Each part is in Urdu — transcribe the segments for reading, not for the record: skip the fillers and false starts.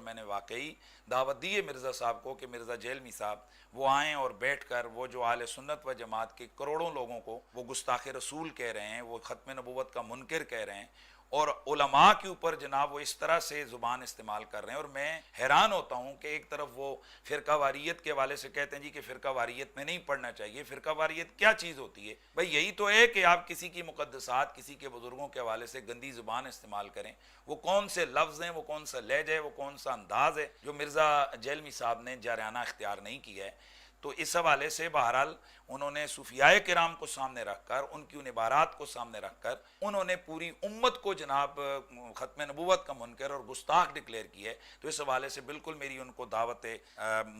میں نے واقعی دعوت دی ہے مرزا صاحب کو کہ مرزا جیلمی صاحب وہ آئیں اور بیٹھ کر وہ جو اہل سنت و جماعت کے کروڑوں لوگوں کو وہ گستاخ رسول کہہ رہے ہیں، وہ ختم نبوت کا منکر کہہ رہے ہیں، اور علماء کے اوپر جناب وہ اس طرح سے زبان استعمال کر رہے ہیں، اور میں حیران ہوتا ہوں کہ ایک طرف وہ فرقہ واریت کے حوالے سے کہتے ہیں جی کہ فرقہ واریت میں نہیں پڑھنا چاہیے۔ فرقہ واریت کیا چیز ہوتی ہے بھائی؟ یہی تو ہے کہ آپ کسی کی مقدسات، کسی کے بزرگوں کے حوالے سے گندی زبان استعمال کریں۔ وہ کون سے لفظ ہیں، وہ کون سا لہجہ ہے، وہ کون سا انداز ہے جو مرزا جیلمی صاحب نے جارحانہ اختیار نہیں کیا ہے۔ تو اس حوالے سے بہرحال انہوں نے صوفیاء کرام کو سامنے رکھ کر، ان کی ان عبارات کو سامنے رکھ کر انہوں نے پوری امت کو جناب ختم نبوت کا منکر اور گستاخ ڈکلیئر کیا ہے۔ تو اس حوالے سے بالکل میری ان کو دعوت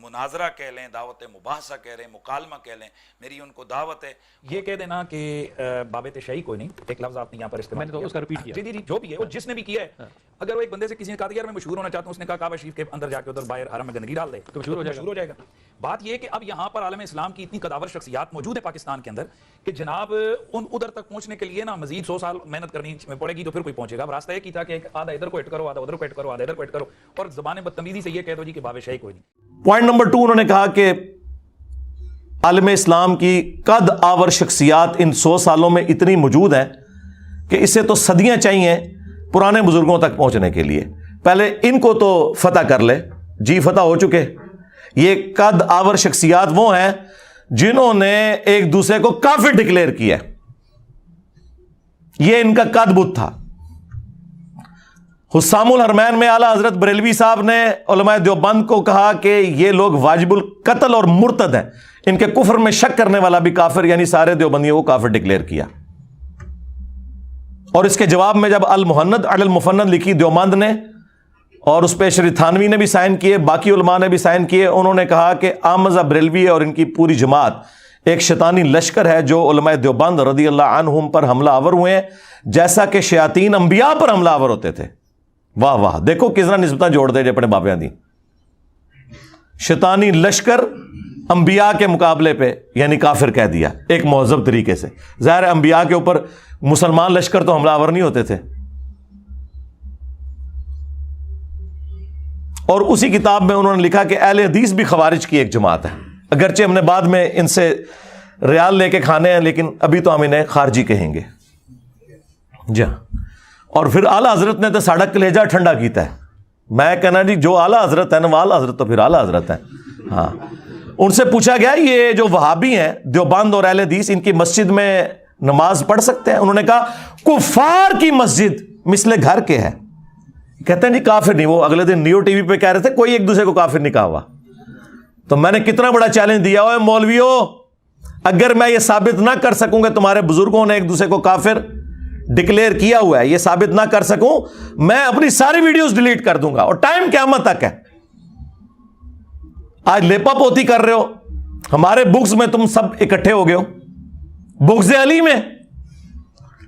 مناظرہ کہہ لیں، دعوت مباحثہ کہہ لیں، مکالمہ کہہ لیں، میری ان کو دعوت ہے۔ یہ کہہ دینا کہ بابت شہی کوئی نہیں، ایک لفظ آپ نے یہاں پر استعمال کیا، اس کا ریپیٹ کیا، جی جو بھی ہے وہ جس نے بھی کیا ہے، اگر وہ ایک بندے سے کسی نے کہا یار میں مشہور ہونا چاہتا ہوں، اس نے کہا کعبہ شریف کے اندر جا کے ادھر باہر حرم میں گندگی ڈال دے تو مشہور ہو جائے گا۔ بات یہ ہے کہ اب یہاں پر عالم اسلام کی اتنی قداور شخصیات موجود ہیں پاکستان کے اندر کہ جناب ان ادھر تک پہنچنے کے لیے نا مزید 100 سال محنت کرنی پڑے گی تو پھر کوئی پہنچے گا۔ اب راستہ یہ کی تھا کہ آدھا ادھر کو ہٹ کرو، آدھا ادھر کو ہٹ کرو، آدھا ادھر کو ہٹ کرو، اور زبان بدتمیزی سے یہ کہہ دو جی کہ باب شاہی کوئی نہیں۔ پوائنٹ نمبر 2 انہوں نے کہا کہ عالم اسلام کی قد آور شخصیات ان 100 سالوں میں اتنی موجود ہیں کہ اسے تو صدیاں چاہیے پرانے بزرگوں تک پہنچنے کے لیے، پہلے ان کو تو فتح کر لے۔ جی فتح ہو چکے۔ یہ قد آور شخصیات وہ ہیں جنہوں نے ایک دوسرے کو کافر ڈکلیئر کیا، یہ ان کا قد بت تھا۔ حسام الحرمین میں اعلیٰ حضرت بریلوی صاحب نے علماء دیوبند کو کہا کہ یہ لوگ واجب القتل اور مرتد ہیں، ان کے کفر میں شک کرنے والا بھی کافر، یعنی سارے دیوبندیوں کو کافر ڈکلیئر کیا۔ اور اس کے جواب میں جب المحند علی المفند لکھی دیوبند نے، اور اس پہ شری تھانوی نے بھی سائن کیے، باقی علماء نے بھی سائن کیے، انہوں نے کہا کہ آمزہ بریلوی اور ان کی پوری جماعت ایک شیطانی لشکر ہے جو علماء دیوبند رضی اللہ عنہم پر حملہ آور ہوئے ہیں جیسا کہ شیاطین انبیاء پر حملہ آور ہوتے تھے۔ واہ واہ، دیکھو کس طرح نسبتیں جوڑ دے اپنے بابیاں دی۔ شیطانی لشکر انبیاء کے مقابلے پہ یعنی کافر کہہ دیا ایک مہذب طریقے سے۔ ظاہر ہے انبیاء کے اوپر مسلمان لشکر تو حملہ آور نہیں ہوتے تھے۔ اور اسی کتاب میں انہوں نے لکھا کہ اہل حدیث بھی خوارج کی ایک جماعت ہے، اگرچہ ہم نے بعد میں ان سے ریال لے کے کھانے ہیں لیکن ابھی تو ہم انہیں خارجی کہیں گے۔ جی ہاں، اور پھر اعلیٰ حضرت نے تو ساڑا کلیجہ ٹھنڈا کیتا ہے۔ میں کہنا جی جو اعلیٰ حضرت ہے نا وہ اعلیٰ حضرت تو پھر اعلیٰ حضرت ہے۔ ہاں، ان سے پوچھا گیا یہ جو وہابی ہیں دیوبند اور اہل حدیث ان کی مسجد میں نماز پڑھ سکتے ہیں؟ انہوں نے کہا کفار کی مسجد مثل گھر کے ہے۔ کہتے ہیں جی کافر نہیں۔ وہ اگلے دن نیو ٹی وی پہ کہہ رہے تھے کوئی ایک دوسرے کو کافر نہیں کہا ہوا۔ تو میں نے کتنا بڑا چیلنج دیا ہوئے مولویوں، اگر میں یہ ثابت نہ کر سکوں کہ تمہارے بزرگوں نے ایک دوسرے کو کافر ڈکلیئر کیا ہوا ہے، یہ ثابت نہ کر سکوں، میں اپنی ساری ویڈیوز ڈیلیٹ کر دوں گا، اور ٹائم قیامت تک ہے۔ آج لیپا پوتی کر رہے ہو، ہمارے بکس میں تم سب اکٹھے ہو گئے ہو، بغض علی میں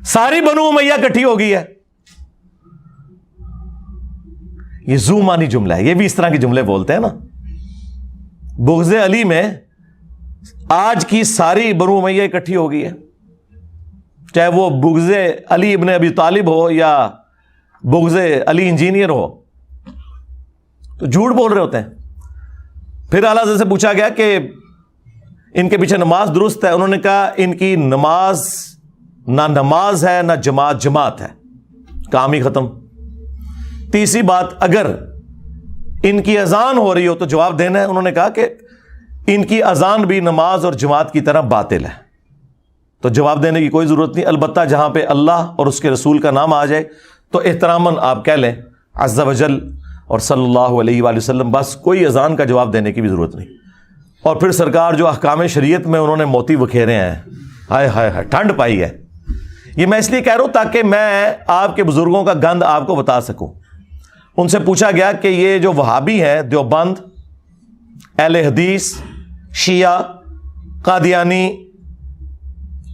ساری بنو امیہ اکٹھی ہو گئی ہے۔ یہ زومانی جملہ ہے، یہ بھی اس طرح کے جملے بولتے ہیں نا۔ بغض علی میں آج کی ساری بنو امیہ اکٹھی ہو گئی ہے، چاہے وہ بغض علی ابن ابی طالب ہو یا بغض علی انجینئر ہو، تو جھوٹ بول رہے ہوتے ہیں۔ پھر اعلیٰ حضرت سے پوچھا گیا کہ ان کے پیچھے نماز درست ہے؟ انہوں نے کہا ان کی نماز نہ نماز ہے نہ جماعت جماعت ہے، کام ہی ختم۔ تیسری بات، اگر ان کی اذان ہو رہی ہو تو جواب دینا ہے۔ انہوں نے کہا کہ ان کی اذان بھی نماز اور جماعت کی طرح باطل ہے، تو جواب دینے کی کوئی ضرورت نہیں، البتہ جہاں پہ اللہ اور اس کے رسول کا نام آ جائے تو احتراماً آپ کہہ لیں عز وجل اور صلی اللہ علیہ وآلہ وسلم، بس کوئی اذان کا جواب دینے کی بھی ضرورت نہیں۔ اور پھر سرکار جو احکام شریعت میں انہوں نے موتی بکھیرے ہیں، ہائے ہائے ہائے، ٹھنڈ پائی ہے۔ یہ میں اس لیے کہہ رہا ہوں تاکہ میں آپ کے بزرگوں کا گند آپ کو بتا سکوں۔ ان سے پوچھا گیا کہ یہ جو وہابی ہیں دیوبند، اہل حدیث، شیعہ، قادیانی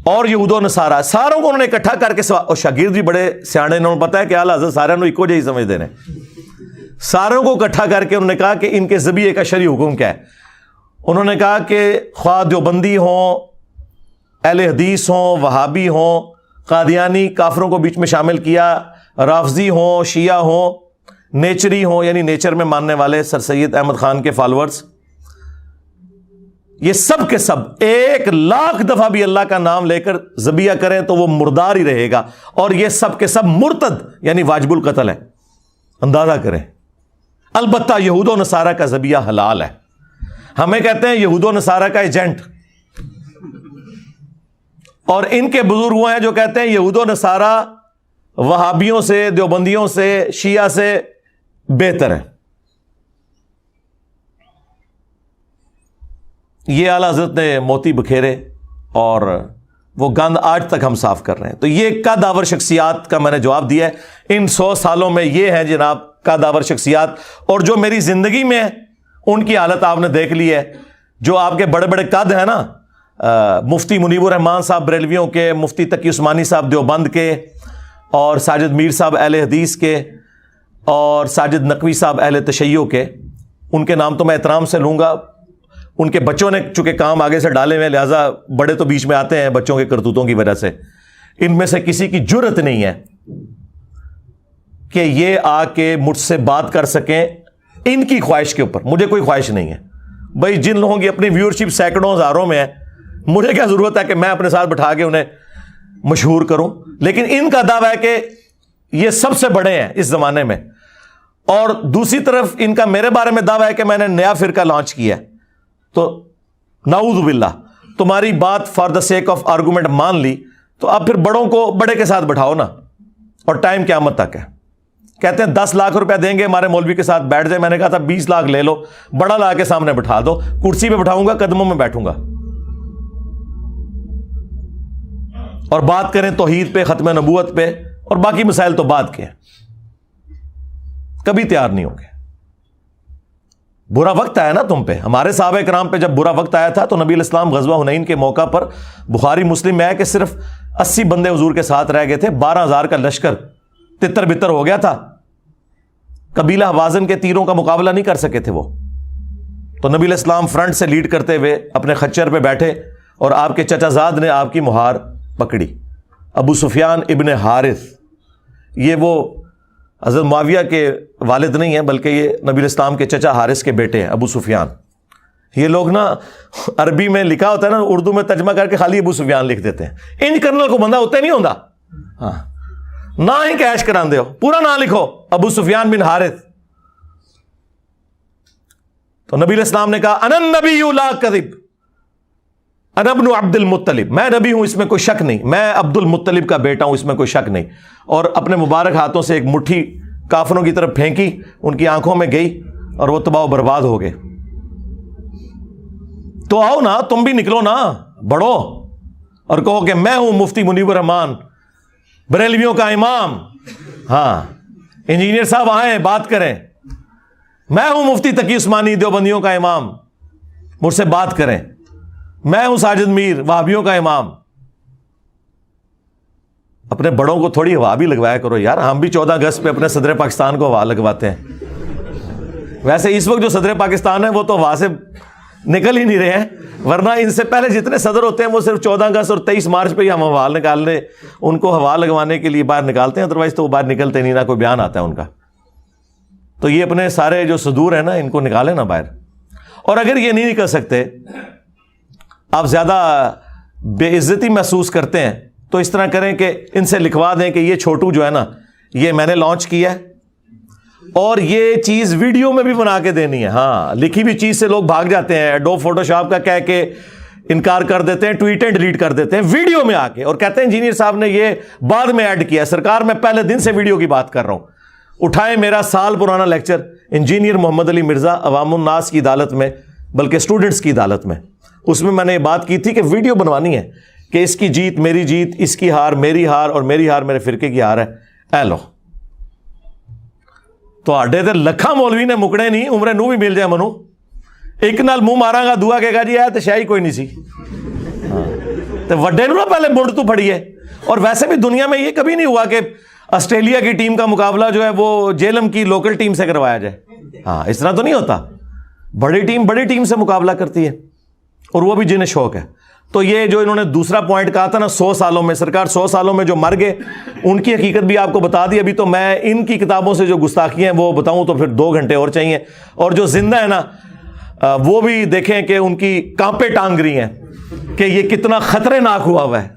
اور یہود و نصارہ، ساروں کو انہوں نے اکٹھا کر کے اور شاگرد بھی بڑے سیانے، انہوں نے پتا ہے کہ اعلیٰ حضرت سارے انہوں ایکو جہی سمجھتے ہیں، ساروں کو اکٹھا کر کے انہوں نے کہا کہ ان کے ذبیحے کا شرعی حکم کیا ہے۔ انہوں نے کہا کہ خواہ دیوبندی ہوں، اہل حدیث ہوں، وہابی ہوں، قادیانی، کافروں کو بیچ میں شامل کیا، رافضی ہوں، شیعہ ہوں، نیچری ہوں یعنی نیچر میں ماننے والے سر سید احمد خان کے فالوورز، یہ سب کے سب 1,00,000 دفعہ بھی اللہ کا نام لے کر ذبیح کریں تو وہ مردار ہی رہے گا، اور یہ سب کے سب مرتد یعنی واجب القتل ہے. اندازہ کریں. البتہ یہود و نصارہ کا ذبیحہ حلال ہے. ہمیں کہتے ہیں یہود و نصارہ کا ایجنٹ، اور ان کے بزرگ وہ ہیں جو کہتے ہیں یہود و نصارہ وہابیوں سے، دیوبندیوں سے، شیعہ سے بہتر ہے. یہ اعلیٰ حضرت نے موتی بکھیرے اور وہ گند آج تک ہم صاف کر رہے ہیں. تو یہ قدآور شخصیات کا میں نے جواب دیا ہے. ان 100 سالوں میں یہ ہیں جناب قدآور شخصیات، اور جو میری زندگی میں ہے ان کی حالت آپ نے دیکھ لی ہے. جو آپ کے بڑے بڑے قد ہیں نا، مفتی منیب الرحمان صاحب بریلویوں کے، مفتی تقی عثمانی صاحب دیوبند کے، اور ساجد میر صاحب اہل حدیث کے، اور ساجد نقوی صاحب اہل تشیع کے، ان کے نام تو میں احترام سے لوں گا. ان کے بچوں نے چونکہ کام آگے سے ڈالے ہوئے، لہٰذا بڑے تو بیچ میں آتے ہیں بچوں کے کرتوتوں کی وجہ سے. ان میں سے کسی کی جرت نہیں ہے کہ یہ آ کے مجھ سے بات کر سکیں ان کی خواہش کے اوپر. مجھے کوئی خواہش نہیں ہے بھائی. جن لوگوں کی اپنی ویورشپ سینکڑوں ہزاروں میں ہے، مجھے کیا ضرورت ہے کہ میں اپنے ساتھ بٹھا کے انہیں مشہور کروں. لیکن ان کا دعویٰ ہے کہ یہ سب سے بڑے ہیں اس زمانے میں، اور دوسری طرف ان کا میرے بارے میں دعویٰ ہے کہ میں نے نیا فرقہ لانچ کیا ہے. تو نعوذ باللہ، تمہاری بات for the sake of argument مان لی، تو اب پھر بڑوں کو بڑے کے ساتھ بٹھاؤ نا. اور ٹائم قیامت تک ہے. کہتے ہیں 10 لاکھ روپیہ دیں گے ہمارے مولوی کے ساتھ بیٹھ جائے. میں نے کہا تھا 20 لاکھ لے لو، بڑا لا کے سامنے بٹھا دو، کرسی پہ بٹھاؤں گا، قدموں میں بیٹھوں گا، اور بات کریں توحید پہ، ختم نبوت پہ، اور باقی مسائل تو بعد کے ہیں. کبھی تیار نہیں ہوں گے. برا وقت آیا نا تم پہ. ہمارے صحابہ کرام پہ جب برا وقت آیا تھا تو نبی علیہ السلام غزوہ حنین کے موقع پر، بخاری مسلم میں ہے کہ صرف 80 بندے حضور کے ساتھ رہ گئے تھے. 12,000 کا لشکر تتر بتر ہو گیا تھا. قبیلہ حوازن کے تیروں کا مقابلہ نہیں کر سکے تھے وہ. تو نبی علیہ السلام فرنٹ سے لیڈ کرتے ہوئے اپنے خچر پہ بیٹھے، اور آپ کے چچا زاد نے آپ کی مہار پکڑی. ابو سفیان ابن حارث، یہ وہ حضرت معاویہ کے والد نہیں ہیں بلکہ یہ نبی علیہ السلام کے چچا حارث کے بیٹے ہیں، ابو سفیان. یہ لوگ نا عربی میں لکھا ہوتا ہے نا، اردو میں ترجمہ کر کے خالی ابو سفیان لکھ دیتے ہیں. ان کرنل کو بندہ ہوتا نہیں ہوتا. ہاں، نہ ہی کیش کراندے ہو، پورا نام لکھو ابو سفیان بن حارث. تو نبی علیہ السلام نے کہا انا النبی لا کذب، انا ابن عبد المطلب، میں نبی ہوں اس میں کوئی شک نہیں، میں عبد المطلب کا بیٹا ہوں اس میں کوئی شک نہیں. اور اپنے مبارک ہاتھوں سے ایک مٹھی کافروں کی طرف پھینکی، ان کی آنکھوں میں گئی اور وہ تباہ و برباد ہو گئے. تو آؤ نا، تم بھی نکلو نا، بڑھو اور کہو کہ میں ہوں مفتی منیب الرحمان بریلویوں کا امام. ہاں، انجینئر صاحب آئیں بات کریں. میں ہوں مفتی تقی عثمانی دیوبندیوں کا امام، مجھ سے بات کریں. میں ہوں ساجد میر وہابیوں کا امام. اپنے بڑوں کو تھوڑی ہوا بھی لگوایا کرو یار. ہم بھی 14 اگست پہ اپنے صدر پاکستان کو ہوا لگواتے ہیں. ویسے اس وقت جو صدر پاکستان ہے وہ تو ہوا سے نکل ہی نہیں رہے ہیں، ورنہ ان سے پہلے جتنے صدر ہوتے ہیں وہ صرف 14 اگست اور 23 مارچ پہ ہی ہم ہوا نکالنے، ان کو ہوا لگوانے کے لیے باہر نکالتے ہیں، ادروائز تو وہ باہر نکلتے نہیں، نہ کوئی بیان آتا ہے ان کا. تو یہ اپنے سارے جو صدور ہیں نا ان کو نکالیں نا باہر. اور اگر یہ نہیں نکل سکتے، آپ زیادہ بے عزتی محسوس کرتے ہیں، تو اس طرح کریں کہ ان سے لکھوا دیں کہ یہ چھوٹو جو ہے نا، یہ میں نے لانچ کیا ہے اور یہ چیز ویڈیو میں بھی بنا کے دینی ہے. ہاں، لکھی ہوئی چیز سے لوگ بھاگ جاتے ہیں، ایڈوب فوٹو شاپ کا کہہ کے انکار کر دیتے ہیں، ٹویٹ اینڈ ڈیلیٹ کر دیتے ہیں ویڈیو میں آ کے، اور کہتے ہیں انجینئر صاحب نے یہ بعد میں ایڈ کیا. سرکار میں پہلے دن سے ویڈیو کی بات کر رہا ہوں. اٹھائیں میرا سال پرانا لیکچر انجینئر محمد علی مرزا عوام الناس کی عدالت میں، بلکہ اسٹوڈنٹس کی عدالت میں. اس میں میں نے یہ بات کی تھی کہ ویڈیو بنوانی ہے کہ اس کی جیت میری جیت، اس کی ہار میری ہار، اور میری ہار میرے فرقے کی ہار ہے. اے لو تو آڈے تے لکھاں مولوی نے مکڑے نہیں، عمرے نو بھی مل جائے منو ایک نال منہ ماراں گا، دعا کہے گا جی تو شاہی کوئی نہیں سی. تو وڈے نو نا پہلے منڈ تو پھڑیے. اور ویسے بھی دنیا میں یہ کبھی نہیں ہوا کہ آسٹریلیا کی ٹیم کا مقابلہ جو ہے وہ جیلم کی لوکل ٹیم سے کروایا جائے. ہاں، اس طرح تو نہیں ہوتا. بڑی ٹیم سے مقابلہ کرتی ہے. اور وہ بھی جنہیں شوق ہے. تو یہ جو انہوں نے دوسرا پوائنٹ کہا تھا نا 100 سالوں میں، سرکار 100 سالوں میں جو مر گئے ان کی حقیقت بھی آپ کو بتا دی. ابھی تو میں ان کی کتابوں سے جو گستاخیاں ہیں وہ بتاؤں تو پھر 2 گھنٹے اور چاہیے. اور جو زندہ ہے نا وہ بھی دیکھیں کہ ان کی کانپیں ٹانگ رہی ہیں کہ یہ کتنا خطرناک ہوا ہے.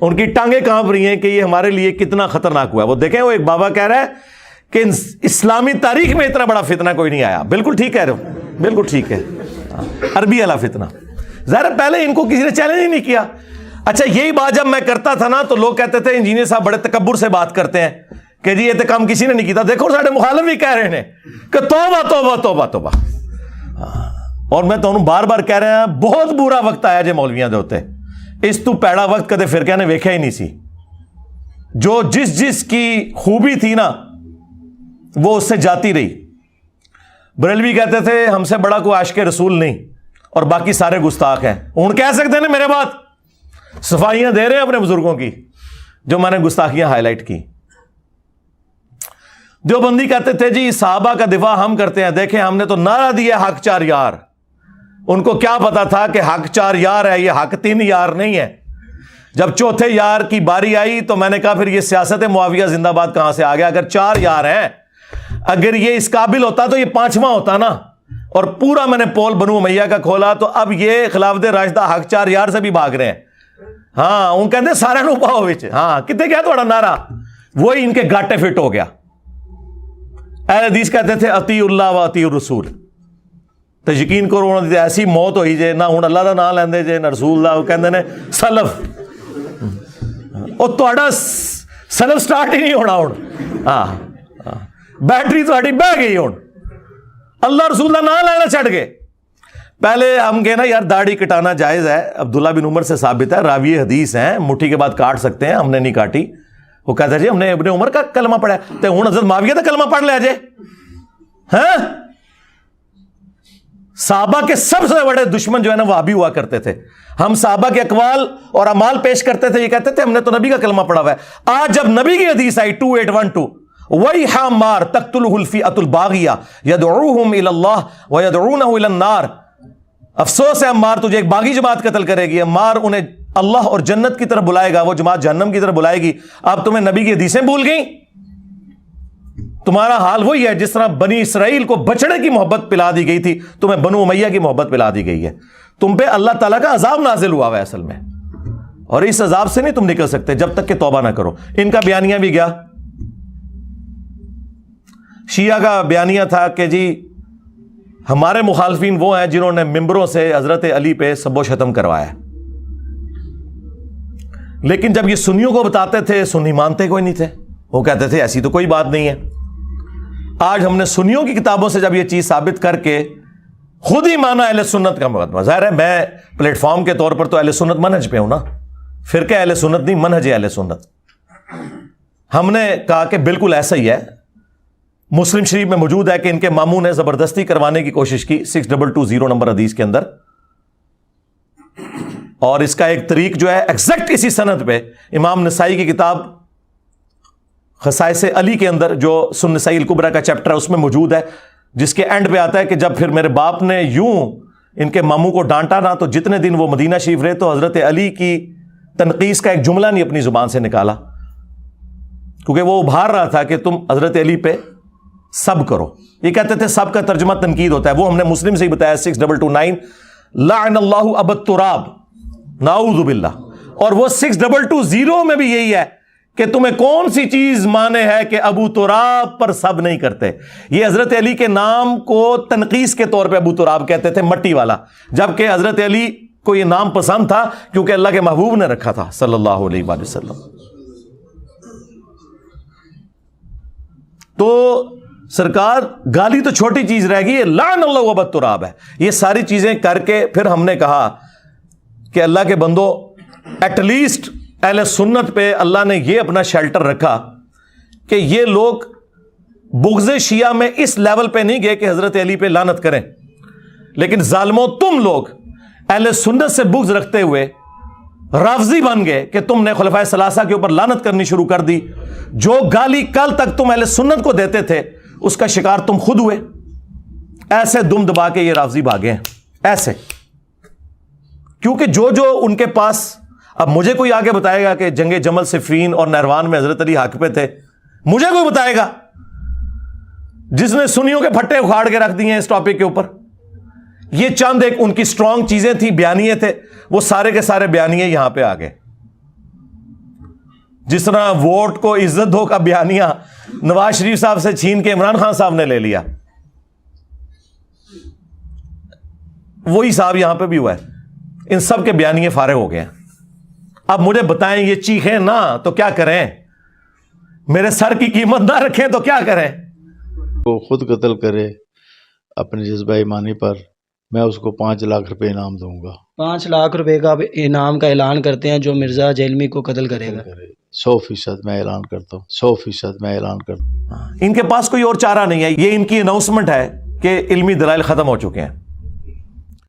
ان کی ٹانگیں کانپ رہی ہیں کہ یہ ہمارے لیے کتنا خطرناک ہوا ہے. وہ دیکھیں وہ ایک بابا کہہ رہا ہے کہ اسلامی تاریخ میں اتنا بڑا فتنہ کوئی نہیں آیا. بالکل ٹھیک کہہ رہے ہو، بالکل ٹھیک ہے. عربی والا فتنہ ظاہر پہلے ان کو کسی نے چیلنج ہی نہیں کیا. اچھا یہی بات جب میں کرتا تھا نا تو لوگ کہتے تھے انجینئر صاحب بڑے تکبر سے بات کرتے ہیں کہ جی یہ تو کام کسی نے نہیں کیا. دیکھو سارے مخالف بھی کہہ رہے ہیں کہ توبہ توبہ توبہ توبہ. اور میں تو بار بار کہہ رہا ہوں بہت برا وقت آیا جے مولویاں دے ہوتے. اس تو پیڑا وقت کدے فرقے نے ویکھیا ہی نہیں سی. جو جس کی خوبی تھی نا وہ اس سے جاتی رہی. بریلوی کہتے تھے ہم سے بڑا کوئی عاشق رسول نہیں اور باقی سارے گستاخ ہیں. ہوں کہہ سکتے ہیں میرے بات صفائیاں دے رہے ہیں اپنے بزرگوں کی جو میں نے گستاخیاں ہائی لائٹ کی. دیوبندی کہتے تھے جی صحابہ کا دفاع ہم کرتے ہیں. دیکھیں ہم نے تو نعرہ دیا حق 4 یار. ان کو کیا پتا تھا کہ حق 4 یار ہے، یہ حق 3 یار نہیں ہے. جب چوتھے یار کی باری آئی تو میں نے کہا پھر یہ سیاست معاویہ زندہ باد کہاں سے آ گیا؟ اگر 4 یار ہیں، اگر یہ اس قابل ہوتا تو یہ 5واں ہوتا نا. اور پورا میں نے پول بنو امیہ کا کھولا تو اب یہ خلافت راشدہ حق 4 یار سے بھی بھاگ رہے ہیں. ہاں ان کہتے سارے نو پاؤ وچ. ہاں کتنے کیا تھوڑا نعرہ وہی ان کے گاٹے فٹ ہو گیا. اہل حدیث کہتے تھے اطیع اللہ و اطیع الرسول. تو یقین کرو انہوں نے ایسی موت ہوئی جے نہ ہوں اللہ کا نام لیندے جے نہ رسول اللہ. وہ کہندے نے سلف اور تہاڈا سلف سٹارٹ ہی نہیں ہونا. ہوں ہاں بیٹری تہاڈی بہ گئی. ہوں اللہ رسول کا نام لینا چھڑ گئے. پہلے ہم کہنا یار داڑھی کٹانا جائز ہے. عبداللہ بن عمر سے ثابت ہے، راوی حدیث ہیں، مٹھی کے بعد کاٹ سکتے ہیں. ہم نے نہیں کاٹی. وہ کہتا جی ہم نے ابن عمر کا کلمہ پڑھا ہے تو ہوں حضرت معاویہ کا کلمہ پڑھ لیا جائے. ہاں صحابہ کے سب سے بڑے دشمن جو ہے نا وہابی ہوا کرتے تھے. ہم صحابہ کے اقوال اور اعمال پیش کرتے تھے، یہ کہتے تھے ہم نے تو نبی کا کلمہ پڑھا ہوا ہے. آج جب نبی کی حدیث آئی 2812 وَيْحَ مَارْ تَقْتُلُهُ الْفِئَةُ الْبَاغِيَةُ يَدْعُوهُمْ إِلَى اللَّهِ وَيَدْعُونَهُ إِلَى النَّارِ. افسوس ہے عمار تجھے ایک باغی جماعت قتل کرے گی. عمار انہیں اللہ اور جنت کی طرف بلائے گا، وہ جماعت جہنم کی طرف بلائے گی. اب تمہیں نبی کی حدیثیں بھول گئیں. تمہارا حال وہی ہے جس طرح بنی اسرائیل کو بچڑے کی محبت پلا دی گئی تھی، تمہیں بنو امیہ کی محبت پلا دی گئی ہے. تم پہ اللہ تعالیٰ کا عذاب نازل ہوا ہے اصل میں، اور اس عذاب سے نہیں تم نکل سکتے جب تک کہ توبہ نہ کرو. ان کا بیانیہ بھی گیا. شیعہ کا بیانیہ تھا کہ جی ہمارے مخالفین وہ ہیں جنہوں نے ممبروں سے حضرت علی پہ سب و شتم کروایا. لیکن جب یہ سنیوں کو بتاتے تھے سنی مانتے کوئی نہیں تھے. وہ کہتے تھے ایسی تو کوئی بات نہیں ہے. آج ہم نے سنیوں کی کتابوں سے جب یہ چیز ثابت کر کے خود ہی مانا اہل سنت کا مقدمہ. ظاہر ہے میں پلیٹ فارم کے طور پر تو اہل سنت منہج پہ ہوں نا، فرقہ اہل سنت نہیں، منہج اہل سنت. ہم نے کہا کہ بالکل ایسا ہی ہے. مسلم شریف میں موجود ہے کہ ان کے ماموں نے زبردستی کروانے کی کوشش کی 6220 نمبر حدیث کے اندر. اور اس کا ایک طریق جو ہے ایگزیکٹ اسی سند پہ امام نسائی کی کتاب خصائص علی کے اندر جو سنن نسائی الکبریٰ کا چیپٹر ہے اس میں موجود ہے، جس کے اینڈ پہ آتا ہے کہ جب پھر میرے باپ نے یوں ان کے ماموں کو ڈانٹا نا تو جتنے دن وہ مدینہ شریف رہے تو حضرت علی کی تنقیص کا ایک جملہ نہیں اپنی زبان سے نکالا، کیونکہ وہ ابھار رہا تھا کہ تم حضرت علی پہ سب کرو. یہ کہتے تھے سب کا ترجمہ تنقید ہوتا ہے. وہ ہم نے مسلم سے ہی بتایا 6229 لعن اللہ ابا التراب نعوذ باللہ. اور وہ 6220 میں بھی یہی ہے کہ تمہیں کون سی چیز مانے ہے کہ ابو تراب پر سب نہیں کرتے. یہ حضرت علی کے نام کو تنقیص کے طور پہ ابو تراب کہتے تھے، مٹی والا، جبکہ حضرت علی کو یہ نام پسند تھا کیونکہ اللہ کے محبوب نے رکھا تھا صلی اللہ علیہ وآلہ وسلم. تو سرکار گالی تو چھوٹی چیز رہ گئی، لعن اللہ ابا التراب ہے. یہ ساری چیزیں کر کے پھر ہم نے کہا کہ اللہ کے بندو ایٹ لیسٹ اہل سنت پہ اللہ نے یہ اپنا شیلٹر رکھا کہ یہ لوگ بغض شیعہ میں اس لیول پہ نہیں گئے کہ حضرت علی پہ لعنت کریں، لیکن ظالموں تم لوگ اہل سنت سے بغض رکھتے ہوئے رافضی بن گئے کہ تم نے خلفائے ثلاثہ کے اوپر لعنت کرنی شروع کر دی. جو گالی کل تک تم اہل سنت کو دیتے تھے اس کا شکار تم خود ہوئے. ایسے دم دبا کے یہ رافضی بھاگے ہیں ایسے. کیونکہ جو ان کے پاس، اب مجھے کوئی آگے بتائے گا کہ جنگ جمل صفین اور نہروان میں حضرت علی حق پہ تھے، مجھے کوئی بتائے گا جس نے سنیوں کے پھٹے اکھاڑ کے رکھ دیے ہیں اس ٹاپک کے اوپر؟ یہ چند ایک ان کی سٹرونگ چیزیں تھیں، بیانیے تھے، وہ سارے کے سارے بیانیے یہاں پہ آ گئے. جس طرح ووٹ کو عزت دو کا بیانیہ نواز شریف صاحب سے چھین کے عمران خان صاحب نے لے لیا، وہی صاحب یہاں پہ بھی ہوا ہے. ان سب کے بیانیے فارغ ہو گئے ہیں. اب مجھے بتائیں یہ چیخیں نہ تو کیا کریں؟ میرے سر کی قیمت نہ رکھیں تو کیا کریں؟ وہ خود قتل کرے اپنے جذبہ ایمانی پر، میں اس کو 5 لاکھ روپے انعام دوں گا. 5 لاکھ روپے کا انعام کا اعلان کرتے ہیں جو مرزا جیلمی کو قتل کرے گا. 100% میں اعلان کرتا ہوں، 100% میں اعلان کرتا ہوں. ان کے پاس کوئی اور چارہ نہیں ہے. یہ ان کی اناؤنسمنٹ ہے کہ علمی دلائل ختم ہو چکے ہیں.